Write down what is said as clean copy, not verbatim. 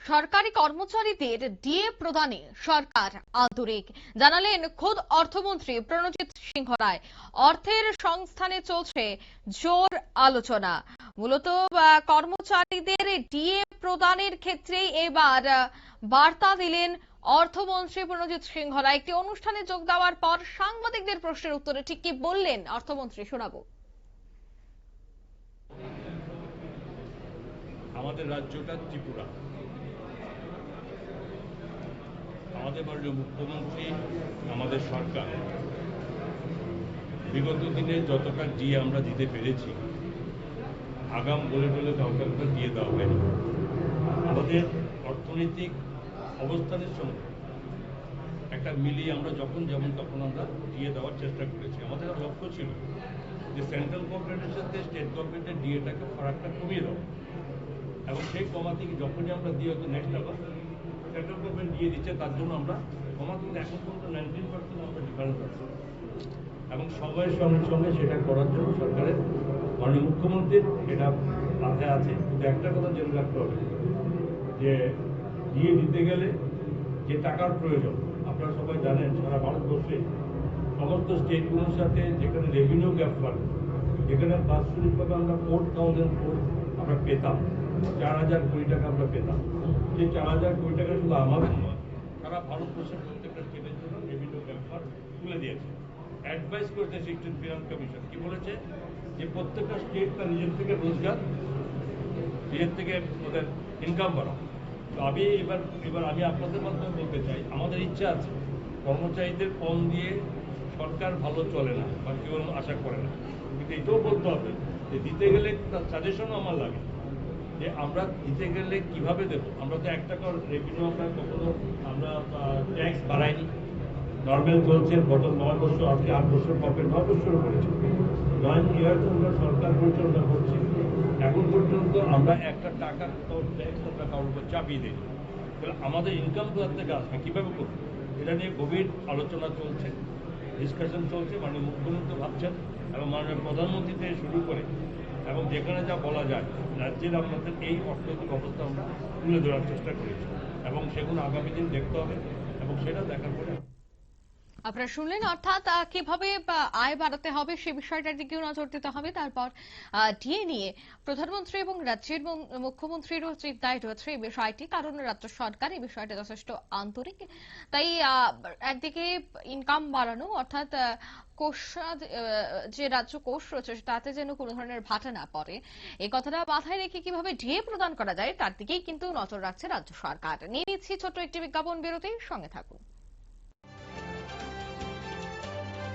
সরকারি কর্মচারীদের ডিএ প্রদানে সরকার আন্তরিক, জানালেন খোদ অর্থমন্ত্রী প্রণজিৎ সিংহ রায়। অর্থের সংস্থানে চলছে জোর আলোচনা। মূলত কর্মচারীদের ডিএ প্রদানের ক্ষেত্রে এবার বার্তা দিলেন অর্থমন্ত্রী প্রণজিৎ সিংহ রায়। একটি অনুষ্ঠানে যোগ দেওয়ার পর সাংবাদিকদের প্রশ্নের উত্তরে ঠিক কি বললেন অর্থমন্ত্রী শোনাবো। আমাদের রাজ্যটা ত্রিপুরা। আমাদের মাননীয় মুখ্যমন্ত্রী, আমাদের সরকার বিগত দিনে যতটা ডিএ আমরা দিতে পেরেছি, আগাম বলে কাউকে দিয়ে দেওয়া হয়নি। আমাদের অর্থনৈতিক অবস্থানের সঙ্গে একটা মিলিয়ে আমরা যখন যেমন তখন আমরা দিয়ে দেওয়ার চেষ্টা করেছি। আমাদের লক্ষ্য ছিল যে সেন্ট্রাল গভর্নমেন্টের সাথে স্টেট গভর্নমেন্টের ডিএটাকে ফারাকটা কমিয়ে দেওয়া, এবং সেই কমাতে যখনই আমরা দিয়ে হতো নেক্সট আবার সেন্ট্রাল গভর্নমেন্ট দিয়ে দিচ্ছে, তার জন্য আমরা কমাতে এখন পর্যন্ত 19% আমরা ডিফারেন্স আছে, এবং সবাই সঙ্গে সঙ্গে সেটা করার জন্য সরকারের মাননীয় মুখ্যমন্ত্রীর এটা মাথায় আছে। কিন্তু একটা কথা জেনে রাখতে হবে যে দিয়ে দিতে গেলে যে টাকার প্রয়োজন, আপনারা সবাই জানেন সারা ভারতবর্ষে সমস্ত স্টেটগুলোর সাথে যেখানে রেভিনিউ গ্যাপ পান, যেখানে বাৎসরিকভাবে আমরা 4,000 crore আমরা পেতাম, 4,000 কোটি টাকা আমরা পেতাম। সেই 4,000 কোটি টাকা শুধু আমাদের নয়, সারা ভারতবর্ষের প্রত্যেকটা স্টেটের জন্য রেভিনিউ গ্যাপ তুলে দিয়েছে। অ্যাডভাইস করেছে সিক্সটিন ফিনান্স কমিশন, কি বলেছে যে প্রত্যেকটা স্টেট তার নিজের থেকে রোজগার, নিজের থেকে ওদের ইনকাম বাড়াও। তো আমি এবার আমি আপনাদের মাধ্যমে বলতে চাই, আমাদের ইচ্ছা আছে কর্মচারীদের কম দিয়ে সরকার ভালো চলে না বা কেউ আশা করে না, কিন্তু এটাও বলতে হবে যে দিতে গেলে তার সাজেশনও আমার লাগে যে আমরা দিতে গেলে কিভাবে দেবো। আমরা তো 1 টাকা রেভিনিউ আমরা কখনো আমরা ট্যাক্স বাড়াইনি, নর্মাল চলছে। গত 9 বছর আপনি 8 বছর পাবেন, 9 বছরও করেছি, 9 ইয়ার আমরা সরকার পরিচালনা করছি। এখন পর্যন্ত আমরা একটা টাকা ট্যাক্স আমরা কারোর উপর চাপিয়ে দিই। তাহলে আমাদের ইনকাম কোথা থেকে আসবে, কীভাবে করবো, এটা নিয়ে গভীর আলোচনা চলছে, ডিসকাশন চলছে। মাননীয় মুখ্যমন্ত্রী ভাবছেন এবং মাননীয় প্রধানমন্ত্রী থেকে শুরু করে এবং যেখানে যা বলা যায় রাজ্যের আপনাদের এই অর্থনৈতিক অবস্থা আমরা তুলে ধরার চেষ্টা করেছি, এবং সেগুলো আগামী দিন দেখতে হবে এবং সেটা দেখার পরে আপনারা শুনলেন, অর্থাৎ কিভাবে আয় বাড়াতে হবে সে বিষয়টার দিকেও নজর দিতে হবে। তারপর ডিএ নিয়ে প্রধানমন্ত্রী এবং রাজ্যের মুখ্যমন্ত্রীরও চিন্তায় রয়েছে এই বিষয়টি, কারণ রাজ্য সরকার এই বিষয়টা যথেষ্ট আন্তরিক। তাই একদিকে ইনকাম বাড়ানো, অর্থাৎ কোষ, যে রাজ্য কোষ রয়েছে তাতে যেন কোনো ধরনের ভাটা না পড়ে, এই কথাটা মাথায় রেখে কিভাবে ডিএ প্রদান করা যায় তার দিকেই কিন্তু নজর রাখছে রাজ্য সরকার। নিয়ে নিচ্ছি ছোট্ট একটি বিজ্ঞাপন বিরতি, সঙ্গে থাকুন।